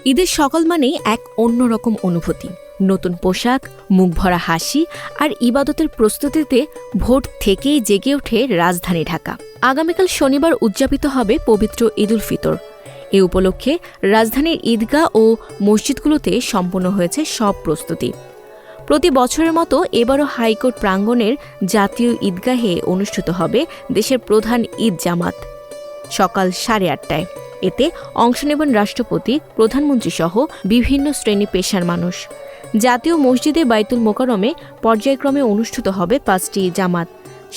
ঈদের সকাল মানেই এক অন্যরকম অনুভূতি। নতুন পোশাক, মুখ ভরা হাসি আর ইবাদতের প্রস্তুতিতে ভোর থেকেই জেগে ওঠে রাজধানী ঢাকা। আগামীকাল শনিবার উদযাপিত হবে পবিত্র ঈদুল ফিতর। এ উপলক্ষে রাজধানীর ঈদগাহ ও মসজিদগুলোতে সম্পন্ন হয়েছে সব প্রস্তুতি। প্রতি বছরের মতো এবারও হাইকোর্ট প্রাঙ্গণের জাতীয় ঈদগাহে অনুষ্ঠিত হবে দেশের প্রধান ঈদ জামাত সকাল 8:30টায়। এতে অংশ নেবেন রাষ্ট্রপতি, প্রধানমন্ত্রী সহ বিভিন্ন শ্রেণী পেশার মানুষ। জাতীয় মসজিদে বাইতুল মোকাররমে পর্যায়ক্রমে অনুষ্ঠিত হবে 5টি জামাত।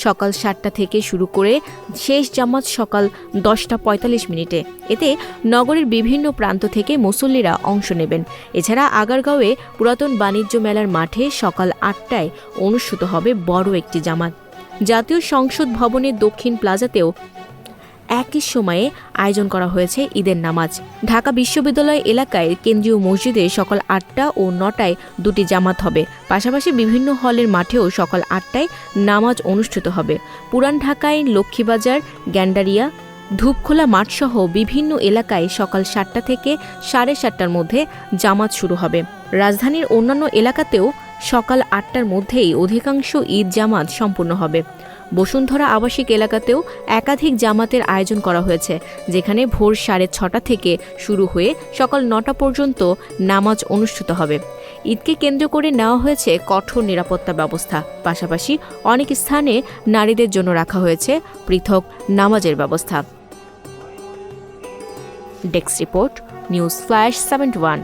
সকাল 7টা থেকে শুরু করে শেষ জামাত সকাল 10:45। এতে নগরের বিভিন্ন প্রান্ত থেকে মুসল্লিরা অংশ নেবেন। এছাড়া আগারগাঁওয়ে পুরাতন বাণিজ্য মেলার মাঠে সকাল 8টায় অনুষ্ঠিত হবে বড় একটি জামাত। জাতীয় সংসদ ভবনের দক্ষিণ প্লাজাতেও একই সময়ে আয়োজন করা হয়েছে ঈদের নামাজ। ঢাকা বিশ্ববিদ্যালয় এলাকায় কেন্দ্রীয় মসজিদে সকাল 8টা ও 9টায় 2টি জামাত হবে। পাশাপাশি বিভিন্ন হলের মাঠেও সকাল 8টায় নামাজ অনুষ্ঠিত হবে। পুরান ঢাকায় লক্ষ্মীবাজার, গ্যান্ডারিয়া, ধূপখোলা মাঠসহ বিভিন্ন এলাকায় সকাল 7টা থেকে 7:30টার মধ্যে জামাত শুরু হবে। রাজধানীর অন্যান্য এলাকাতেও সকাল 8টার মধ্যেই অধিকাংশ ঈদ জামাত সম্পূর্ণ হবে। বসুন্ধরা আবাসিক এলাকাতেও একাধিক জামাতের আয়োজন করা হয়েছে, যেখানে ভোর 6:30 থেকে শুরু হয়ে সকাল 9টা পর্যন্ত নামাজ অনুষ্ঠিত হবে। ঈদকে কেন্দ্র করে নেওয়া হয়েছে কঠোর নিরাপত্তা ব্যবস্থা। পাশাপাশি অনেক স্থানে নারীদের জন্য রাখা হয়েছে পৃথক নামাজের ব্যবস্থা। Desk report, news flash 71।